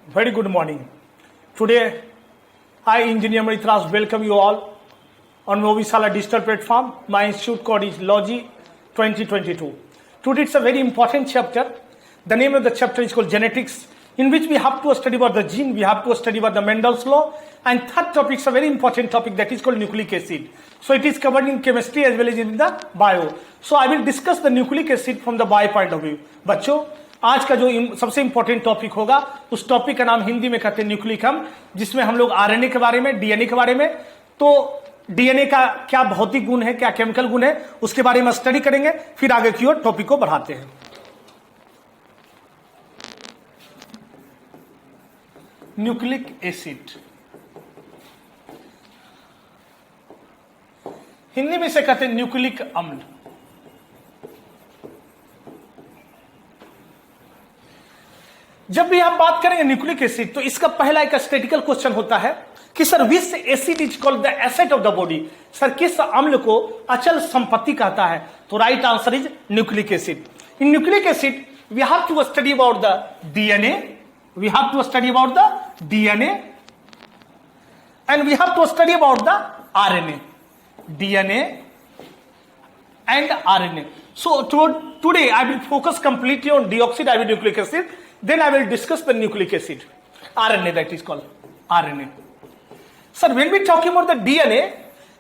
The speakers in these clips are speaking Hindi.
Very good morning. Today, I, Engineer Maritras, welcome you all on Movisala digital platform. My institute code is Logi 2022. Today, it's a very important chapter. The name of the chapter is called Genetics, in which we have to study about the gene, we have to study about the Mendel's law, and third topic is a very important topic that is called nucleic acid. So it is covered in chemistry as well as in the bio. So I will discuss the nucleic acid from the bio point of view. बच्चों, आज का जो सबसे इंपॉर्टेंट टॉपिक होगा उस टॉपिक का नाम हिंदी में कहते हैं न्यूक्लिक अम्ल, जिसमें हम लोग आरएनए के बारे में, डीएनए के बारे में, तो डीएनए का क्या भौतिक गुण है, क्या केमिकल गुण है, उसके बारे में स्टडी करेंगे, फिर आगे की ओर टॉपिक को बढ़ाते हैं। न्यूक्लिक एसिड हिंदी में से कहते हैं न्यूक्लिक अम्ल। जब भी हम बात करेंगे न्यूक्लिक एसिड तो इसका पहला एक स्टैटिकल क्वेश्चन होता है कि sir which acid is called the asset of the body. Sir किस अम्ल को अचल संपत्ति कहता है? तो right answer is nucleic acid. In nucleic acid we have to study about the DNA, we have to study about the DNA and we have to study about the RNA, DNA and RNA. So today I will focus completely on deoxyribonucleic acid. Then I will discuss the nucleic acid, RNA, that is called RNA. Sir, when we talk about the DNA,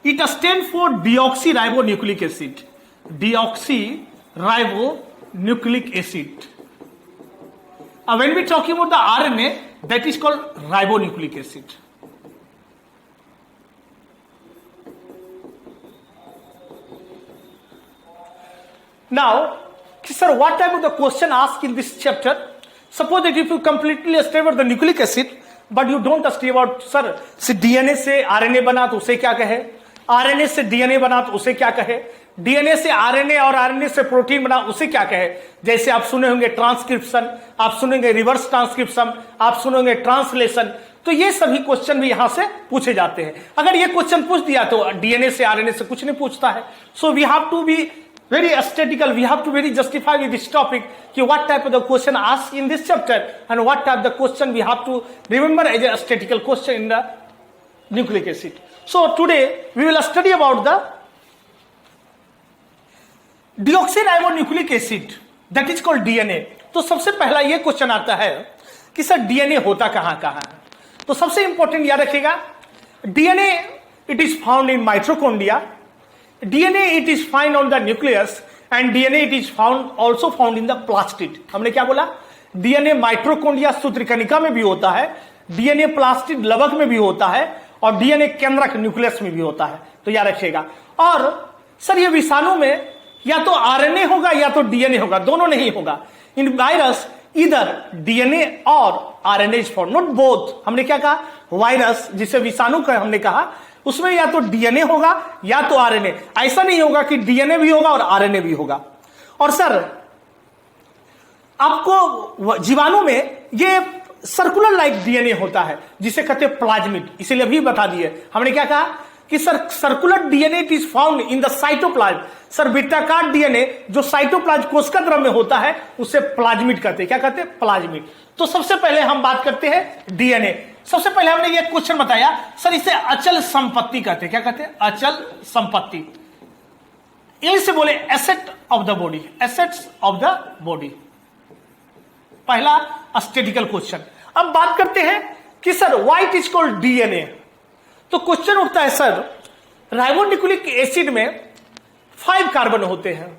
it stands for deoxyribonucleic acid. Deoxyribonucleic acid. When we talk about the RNA, that is called ribonucleic acid. Now, sir, what type of the question asked in this chapter? Suppose that if you completely study about the nucleic acid, but you don't study about, sir, DNA से RNA बना तो उसे क्या कहे, RNA से DNA बना तो उसे क्या कहे, DNA से RNA और RNA से प्रोटीन बना उसे क्या कहे। जैसे आप सुने होंगे ट्रांसक्रिप्शन, आप सुनेंगे रिवर्स ट्रांसक्रिप्शन, आप सुनेंगे ट्रांसलेशन, तो ये सभी क्वेश्चन भी यहां से पूछे जाते हैं। अगर ये क्वेश्चन पूछ दिया तो DNA से RNA से कुछ नहीं पूछता है। So we have to be very aesthetical, we have to very justify with this topic कि what type of the question asked in this chapter and what type of the question we have to remember as a aesthetical question in the nucleic acid. So today we will study about the deoxyribonucleic acid, that is called DNA. तो सबसे पहला ये क्वेश्चन आता है कि सर डीएनए होता कहाँ कहाँ है। तो सबसे इंपॉर्टेंट याद रखिएगा, DNA it is found in mitochondria, DNA it is found on the nucleus and DNA it is also found in the plastid. हमने क्या बोला? DNA माइटोकॉन्ड्रिया सूत्रकणिका में भी होता है, DNA प्लास्टिड लवक में भी होता है और DNA केंद्रक न्यूक्लियस में भी होता है। तो याद रखिएगा। और सर ये विषाणु में या तो RNA होगा या तो DNA होगा, दोनों नहीं होगा। इन वायरस इधर DNA और RNA is found, not both. हमने क्या कहा? वायरस जिसे विषाणु का हमने कहा उसमें या तो डीएनए होगा या तो आरएनए। ऐसा नहीं होगा कि डीएनए भी होगा और आरएनए भी होगा। और सर आपको जीवाणु में ये सर्कुलर लाइक डीएनए होता है जिसे कहते हैं प्लाज्मिड, इसीलिए अभी बता दिए। हमने क्या कहा कि sir circular DNA it is found in the cytoplasm. Sir वृत्ताकार डीएनए जो साइटोप्लाज्म कोशिका द्रव्य में होता है उसे प्लाज्मिड कहते हैं। क्या कहते हैं? प्लाज्मिड। तो सबसे पहले हम बात करते हैं डीएनए। सबसे पहले हमने ये क्वेश्चन बताया, सर इसे अचल संपत्ति कहते हैं। क्या कहते हैं? अचल संपत्ति। इंग्लिश से बोले asset of the body, assets of the body. पहला स्टैटिकल क्वेश्चन। अब बात करते हैं कि sir why it is called DNA. तो क्वेश्चन उठता है सर राइबोन्यूक्लिक एसिड में 5 कार्बन होते हैं,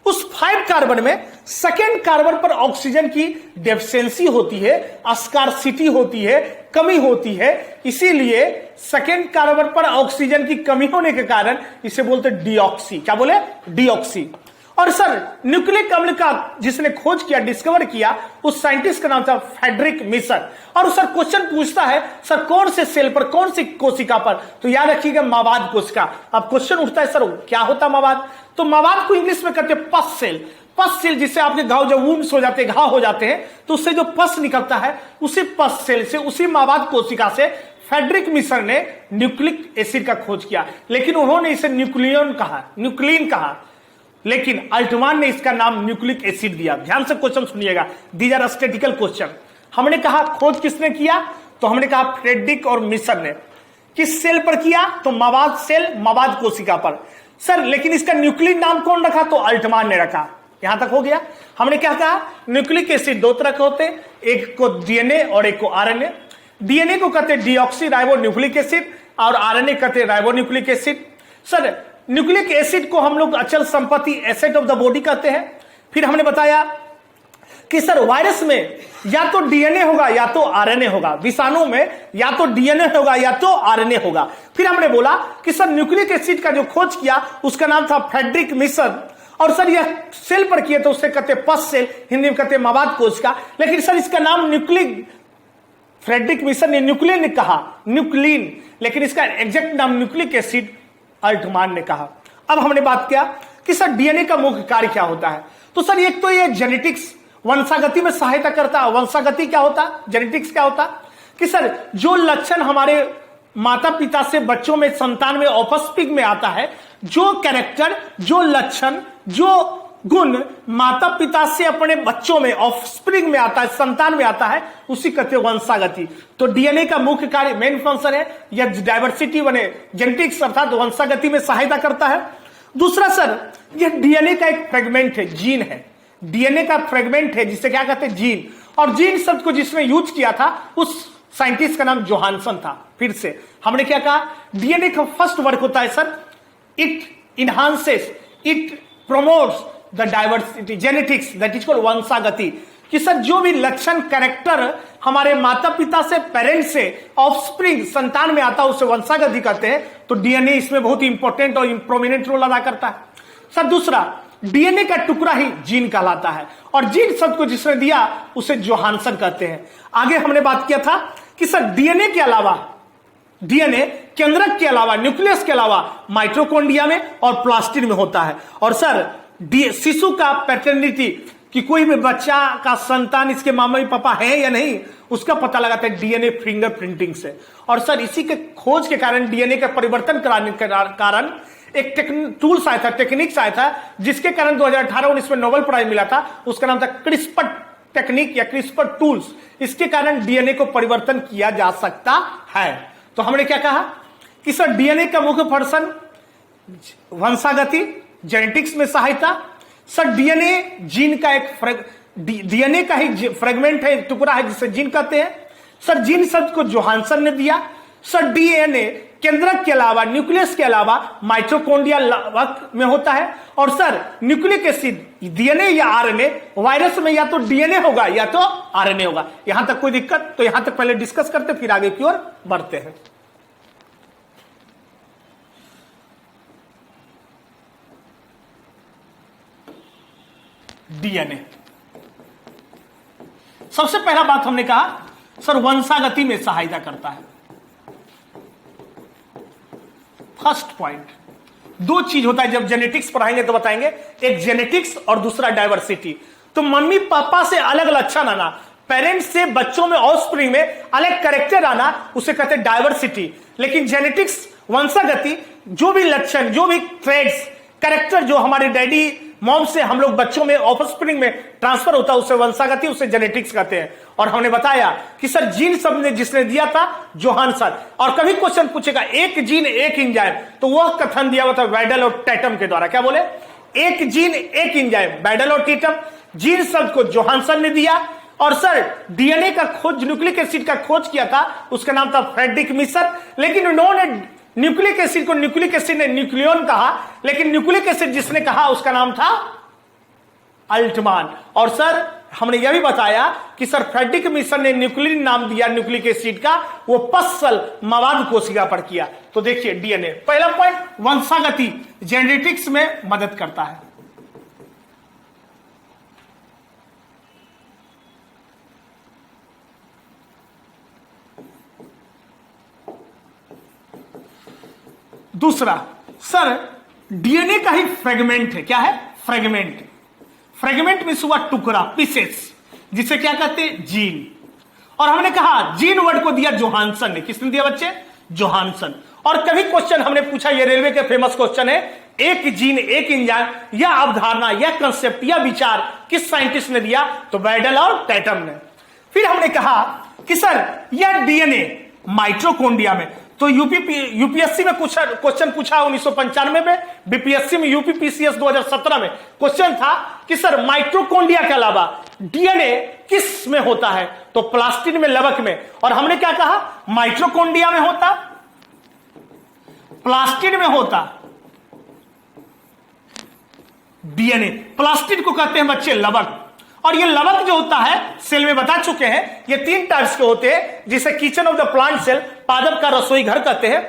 उस 5 कार्बन में सेकेंड कार्बन पर ऑक्सीजन की डेफिशिएंसी होती है, स्कार्सिटी होती है, कमी होती है। इसीलिए सेकेंड कार्बन पर ऑक्सीजन की कमी होने के कारण इसे बोलते डीऑक्सी। क्या बोले? डीऑक्सी। और सर न्यूक्लिक अम्ल का जिसने खोज किया, डिस्कवर किया, उस साइंटिस्ट का नाम था फ्रेडरिक मिशर। और सर क्वेश्चन पूछता है सर कौन से सेल पर, कौन सी कोशिका पर? तो याद रखिएगा मावाद कोशिका। अब क्वेश्चन उठता है सर क्या होता मावाद? तो मावाद को इंग्लिश में कहते हैं पस सेल। पस सेल जिससे आपके घाव जब वुंड्स हो जाते हैं, घाव हो जाते हैं, तो उससे जो पस निकलता है उसी पस सेल से, उसी मावाद कोशिका से फ्रेडरिक मिशर ने न्यूक्लिक एसिड का खोज किया। लेकिन उन्होंने इसे न्यूक्लियन कहा, न्यूक्लिन कहा। लेकिन अल्टमान ने इसका नाम न्यूक्लिक एसिड दिया। ध्यान से क्वेश्चन सुनिएगा, दीज आर स्टैटिकल क्वेश्चन। हमने कहा खोज किसने किया, तो हमने कहा फ्रेडरिक और मिशन ने। किस सेल पर किया, तो मवाद सेल, मवाद कोशिका पर। सर लेकिन इसका न्यूक्लिक नाम कौन रखा, तो अल्टमान ने रखा। यहां तक हो गया। हमने क्या कहा, न्यूक्लिक एसिड दो तरह के होते, एक को डीएनए और एक को आरएनए। डीएनए को कहते हैं डीऑक्सी राइबो न्यूक्लिक एसिड और आरएनए कहते हैं ribo nucleic acid. Sir nucleic acid को हम लोग अचल संपत्ति एसेट ऑफ द बॉडी कहते हैं। फिर हमने बताया कि सर वायरस में या तो डीएनए होगा या तो आरएनए होगा, विषाणु में या तो डीएनए होगा या तो आरएनए होगा। फिर हमने बोला कि सर न्यूक्लिक एसिड का जो खोज किया उसका नाम था फ्रेडरिक मिशन, और सर यह सेल पर किए तो उसे कहते पस सेल, हिंदी में कहते मवाद कोशिका। लेकिन सर इसका नाम न्यूक्लिक, फ्रेडरिक मिशन ने न्यूक्लिन ने कहा, न्यूक्लिन, लेकिन इसका एग्जैक्ट नाम न्यूक्लिक एसिड अल्टमान ने कहा। अब हमने बात किया कि सर डीएनए का मुख्य कार्य क्या होता है, तो सर एक तो ये जेनेटिक्स वंशागति में सहायता करता है। वंशागति क्या होता, जेनेटिक्स क्या होता, कि सर जो लक्षण हमारे माता पिता से बच्चों में, संतान में, ऑफस्प्रिंग में आता है, जो कैरेक्टर, जो लक्षण, जो गुण माता पिता से अपने बच्चों में, ऑफस्प्रिंग में आता है, संतान में आता है, उसी कहते हैं वंशागति। तो डीएनए का मुख्य कार्य, मेन फंक्शन है यह डाइवर्सिटी बने, जेनेटिक्स अर्थात वंशागति में सहायता करता है। दूसरा सर यह डीएनए का एक फ्रेगमेंट है, जीन है, डीएनए का फ्रेगमेंट है जिसे क्या कहते हैं, जीन। और जीन शब्द को जिसने यूज किया था उस साइंटिस्ट का नाम जोहानसन था। फिर से हमने क्या कहा, डीएनए का फर्स्ट वर्क होता है sir, it enhances, it promotes the diversity, genetics, that is called वंशागति। कि सर जो भी लक्षण, कैरेक्टर हमारे माता पिता से, पेरेंट्स से, ऑफस्प्रिंग, संतान में आता है उसे वंशागति कहते हैं। तो डीएनए इसमें बहुत इंपॉर्टेंट और प्रोमिनेंट रोल अदा करता है। सर दूसरा, डीएनए का टुकड़ा ही जीन कहलाता है, और जीन शब्द को जिसने दिया उसे जोहानसन कहते हैं। आगे हमने बात किया था कि सर डीएनए के अलावा, डीएनए केंद्रक के अलावा, न्यूक्लियस के अलावा माइटोकॉन्ड्रिया में और प्लास्टिड में होता है। और सर शिशु का पैटर्निटी, कि कोई भी बच्चा का संतान इसके मम्मी पापा है या नहीं, उसका पता लगाता है डीएनए फिंगरप्रिंटिंग से। और सर इसी के खोज के कारण, डीएनए का परिवर्तन कराने के कारण एक टूल्स आया था, टेक्निक्स आया था, जिसके कारण 2018-19 में नोबेल प्राइज मिला था। उसका नाम था क्रिस्पर टेक्निक या क्रिस्पर टूल्स। इसके कारण डीएनए को परिवर्तन किया जा सकता है। तो हमने क्या कहा कि सर डीएनए का मुख्य फंक्शन वंशागति, जेनेटिक्स में सहायता। सर डीएनए जीन का एक डीएनए का ही फ्रेगमेंट है, टुकड़ा है जिसे जीन कहते हैं। सर जीन शब्द को जोहानसन ने दिया। सर डीएनए केंद्रक के अलावा, न्यूक्लियस के अलावा माइटोकॉन्ड्रिया में होता है। और सर न्यूक्लिक एसिड, डीएनए या आरएनए, वायरस में या तो डीएनए होगा या तो आरएनए होगा। यहां तक कोई दिक्कत, तो यहां तक पहले डिस्कस करते फिर आगे की ओर बढ़ते हैं। डीएनए, सबसे पहला बात हमने कहा सर वंशागति में सहायता करता है। फर्स्ट पॉइंट, दो चीज होता है जब जेनेटिक्स पढ़ाएंगे तो बताएंगे, एक जेनेटिक्स और दूसरा डाइवर्सिटी। तो मम्मी पापा से अलग लक्षण आना, पेरेंट्स से बच्चों में, ऑफस्प्रिंग में अलग कैरेक्टर आना, उसे कहते हैं डाइवर्सिटी। लेकिन जेनेटिक्स, वंशागति, जो भी लक्षण, जो भी ट्रेड्स, कैरेक्टर जो हमारे डैडी मॉम से हम लोग बच्चों में, ऑफस्प्रिंग में ट्रांसफर होता है, उसे वंशागति, उसे जेनेटिक्स कहते हैं। और हमने बताया कि सर जीन शब्द ने जिसने दिया था जोहानसन। और कभी क्वेश्चन पूछेगा एक जीन एक एंजाइम, तो वह कथन दिया हुआ था वैडल और टैटम के द्वारा। क्या बोले, एक जीन एक एंजाइम, वैडल और टैटम। जीन शब्द को जोहानसन ने दिया। और सर डीएनए का खोज, न्यूक्लिक एसिड का खोज किया था, उसका नाम था फ्रेडरिक मिशन। लेकिन उन्होंने न्यूक्लिक एसिड को, न्यूक्लिक एसिड ने न्यूक्लियन कहा, लेकिन न्यूक्लिक एसिड जिसने कहा उसका नाम था अल्टमान। और सर हमने यह भी बताया कि सर फ्रेडरिक मिशन ने न्यूक्लिन नाम दिया न्यूक्लिक एसिड का, वो पसल मवाद कोशिका पर किया। तो देखिए डीएनए, पहला पॉइंट वंशागति, जेनेटिक्स में मदद करता है। दूसरा, सर डीएनए का ही फ्रेगमेंट है। क्या है, फ्रेगमेंट। फ्रेगमेंट में हुआ टुकड़ा, पीसेस, जिसे क्या कहते हैं, जीन। और हमने कहा जीन वर्ड को दिया जोहानसन ने। किसने दिया बच्चे, जोहानसन। और कभी क्वेश्चन हमने पूछा, ये रेलवे के फेमस क्वेश्चन है, एक जीन एक एंजाइम, या अवधारणा, या कंसेप्ट, या विचार किस साइंटिस्ट ने दिया, तो वैडल और टैटम ने। फिर हमने कहा कि सर यह डीएनए माइटोकॉन्ड्रिया में, तो यूपीएससी में कुछ क्वेश्चन पूछा 1995 में, बीपीएससी में यूपीपीसीएस 2017 में क्वेश्चन था कि सर माइटोकॉन्ड्रिया के अलावा डीएनए किस में होता है, तो प्लास्टिड में, लवक में। और हमने क्या कहा, माइटोकॉन्ड्रिया में होता, प्लास्टिड में होता डीएनए। प्लास्टिड को कहते हैं बच्चे लवक, और ये लवक जो होता है सेल में बता चुके हैं, ये 3 टाइप्स के होते हैं, जिसे kitchen of the plant cell, पादप का रसोई घर कहते हैं।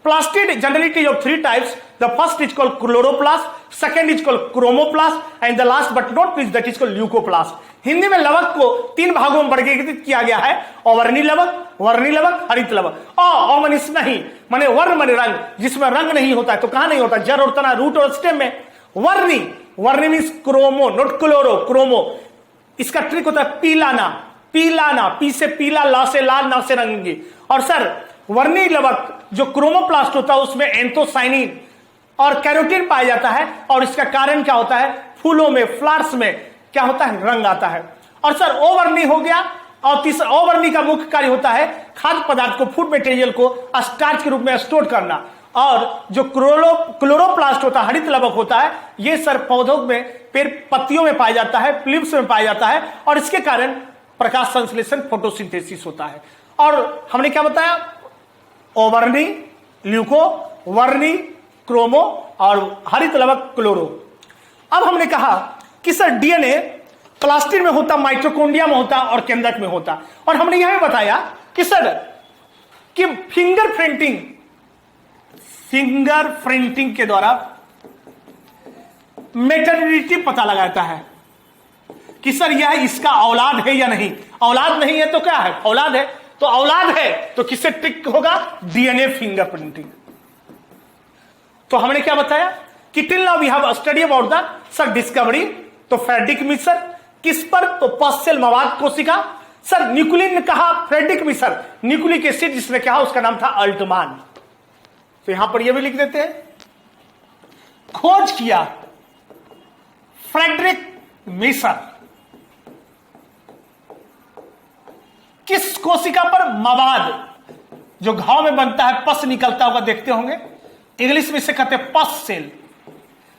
Plastid generally is of 3 types, the first is called chloroplast, second is called chromoplast and the last but not least that is called leucoplast. Hindi में लवक को 3 भागों में वर्गीकृत किया गया है, अवर्णी लवक, वर्णी लवक, हरित लवक। अमनिस नहीं माने वर्ण माने रंग, जिसमें रंग नहीं होता है, तो कहां नहीं होता, जड़ और तना, रूट और स्टेम में। वर्णी, वर्णी means chromo not chloro, chromo. इसका ट्रिक होता है पीलाना, पीलाना, पी से पीला, ला से लाल, ना से रंगी। और सर वर्णी लवक जो क्रोमोप्लास्ट होता है उसमें एंथोसाइनिन और कैरोटीन पाया जाता है, और इसका कारण क्या होता है, फूलों में, फ्लावर्स में क्या होता है, रंग आता है। और सर ओवर्णी हो गया, और तीसरा ओवर्णी का मुख्य कार्य होता है खाद्य पदार्थ को, फूड मटेरियल को स्टार्च के रूप में स्टोर करना। और जो क्लोरोप्लास्ट होता है, हरित लवक होता है, ये सर पौधों में, पेड़ पत्तियों में पाया जाता है, लिव्स में पाया जाता है, और इसके कारण प्रकाश संश्लेषण, फोटोसिंथेसिस होता है। और हमने क्या बताया, ओवर्णी, ल्यूको, वर्णी, क्रोमो और हरित लवक क्लोरो। अब हमने कहा कि सर डीएनए प्लास्टिड में होता, माइटोकॉन्ड्रिया में होता और केंद्रक में होता। और हमने यह भी बताया कि सर कि फिंगरप्रिंटिंग के द्वारा मेटर्निटी पता लगाता है कि सर यह इसका औलाद है या नहीं। औलाद नहीं है तो क्या है, औलाद है, तो औलाद है तो किससे टिक होगा, डीएनए फिंगरप्रिंटिंग। तो हमने क्या बताया कि till now we have study about the sir discovery, तो फ्रेडरिक मिसर किस पर, तो पस सेल मवाद कोशिका। सर न्यूक्लिन ने कहा, फ्रेडरिक मिसर न्यूक्लिक एसिड जिसने कहा उसका नाम था अल्टमान। तो यहां पर यह भी लिख देते हैं, खोज किया फ्रेडरिक मिसर किस कोशिका पर, मवाद जो घाव में बनता है, पस निकलता होगा, देखते होंगे, इंग्लिश में इसे कहते हैं पस सेल।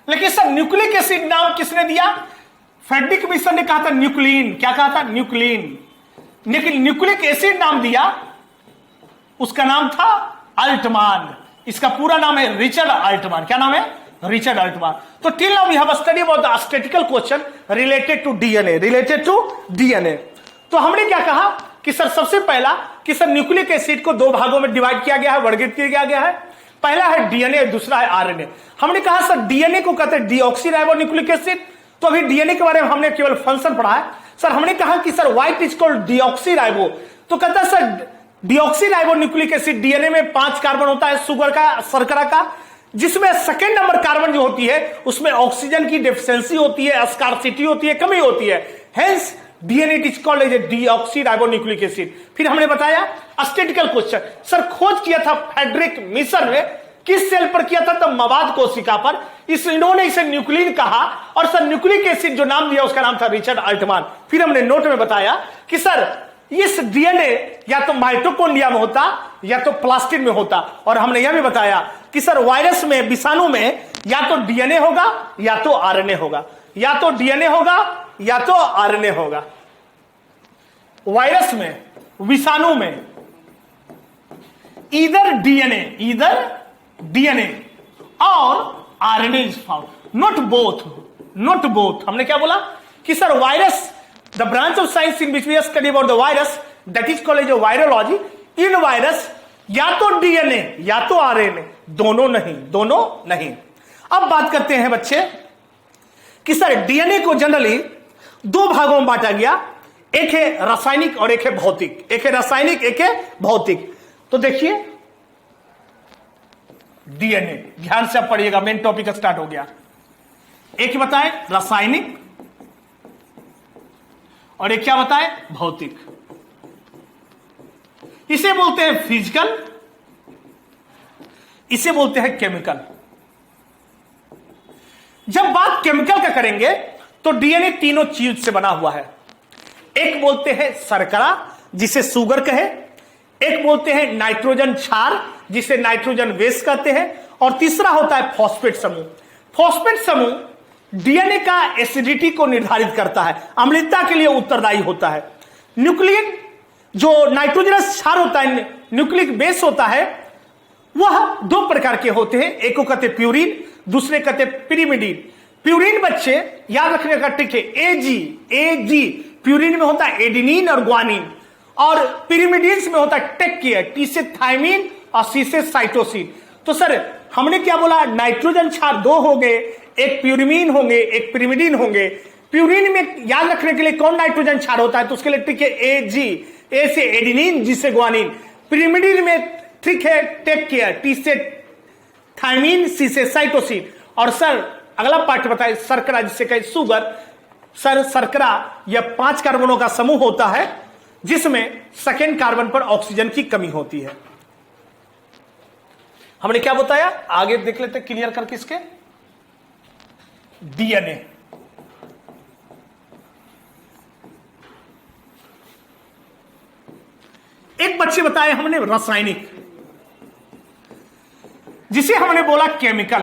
लेकिन सर न्यूक्लिक एसिड नाम किसने दिया, फ्रेडरिक मिसर ने कहा था न्यूक्लिन, क्या कहा था, न्यूक्लिन। लेकिन न्यूक्लिक एसिड नाम दिया, उसका नाम था अल्टमान। इसका पूरा नाम है रिचर्ड अल्टमान। क्या नाम है, रिचर्ड अल्टमान। तो till now we have study about the statistical question related to DNA, तो हमने क्या कहा कि सर सबसे पहला कि सर न्यूक्लिक एसिड को 2 भागों में डिवाइड किया गया है, वर्गीकृत किया गया है। पहला है डीएनए, दूसरा है आरएनए। हमने कहा सर डीएनए को कहते हैं डीऑक्सीराइबोन्यूक्लिक एसिड, तो अभी डीएनए के बारे में हमने केवल फंक्शन पढ़ा है। सर हमने कहा कि sir white is called deoxyribo, तो कहता है सर डीऑक्सीराइबोन्यूक्लिक एसिड डीएनए में 5 कार्बन होता है, शुगर का, शर्करा का, जिसमें सेकेंड नंबर कार्बन जो होती है उसमें ऑक्सीजन की डेफिशिएंसी होती है, स्कार्सिटी होती है, कमी होती है, hence DNA is called as a deoxyribonucleic acid. फिर हमने बताया स्टैटिस्टिकल क्वेश्चन, सर खोज किया था फ्रेडरिक मिसर ने, किस सेल पर किया था, तो मवाद कोशिका पर, इन्होंने इसे न्यूक्लिन कहा, और सर न्यूक्लिक एसिड जो नाम दिया उसका नाम था रिचर्ड अल्टमान। फिर हमने नोट में बताया कि सर इस डीएनए या तो माइटोकॉन्ड्रिया में होता या तो प्लास्टिड में होता, और हमने यह भी बताया कि सर वायरस में, विषाणु में या तो डीएनए होगा या तो आरएनए होगा, या तो डीएनए होगा या तो आरएनए होगा। वायरस में, विषाणु में इधर डीएनए और RNA is found, not both. हमने क्या बोला कि sir virus, the branch of science in which we study about the virus, that is called as virology. In virus या तो डीएनए या तो आरएनए, दोनों नहीं। अब बात करते हैं बच्चे कि सर डीएनए को जनरली 2 भागों में बांटा गया, एक है रासायनिक और एक है भौतिक, एक है रासायनिक एक है भौतिक। तो देखिए डीएनए, ध्यान से आप पढ़िएगा, मेन टॉपिक स्टार्ट हो गया। एक बताएं रासायनिक और एक क्या बताएं भौतिक। इसे बोलते हैं फिजिकल, इसे बोलते हैं केमिकल। जब बात केमिकल का करेंगे तो डीएनए तीनों चीज से बना हुआ है। एक बोलते हैं शर्करा जिसे शुगर कहे, एक बोलते हैं नाइट्रोजन क्षार जिसे नाइट्रोजन बेस कहते हैं, और तीसरा होता है फॉस्फेट समूह। फॉस्फेट समूह डीएनए का एसिडिटी को निर्धारित करता है, अम्लता के लिए उत्तरदायी होता है। न्यूक्लिक जो नाइट्रोजनस क्षार होता है, न्यूक्लिक बेस होता है, वह दो प्रकार के होते हैं, एक को कहते प्यूरिन, दूसरे कहते पिरिमिडीन। प्यूरिन बच्चे याद रखने का ट्रिक है एजी। प्यूरिन में होता है एडिनिन और ग्वानिन, और पिरिमिडीन में होता है टेक केयर, टी से थायमिन और सी से साइटोसिन। तो सर हमने क्या बोला, नाइट्रोजन क्षार दो होंगे, एक प्यूरिमीन होंगे, एक पिरिमिडीन होंगे। प्यूरिन में याद रखने के लिए कौन नाइट्रोजन क्षार होता है, तो उसके लिए ट्रिक है एजी, ए से एडिनिन, जी से ग्वानिन। पिरिमिडीन में ट्रिक है टेक केयर, टी से थायमिन, सी से साइटोसिन। और सर अगला पार्ट बताए शर्करा जिसे कहे शुगर। सर शर्करा यह 5 कार्बनों का समूह होता है जिसमें सेकेंड कार्बन पर ऑक्सीजन की कमी होती है। हमने क्या बताया, आगे देख लेते क्लियर करके इसके डीएनए। एक बच्चे बताए हमने रासायनिक, जिसे हमने बोला केमिकल।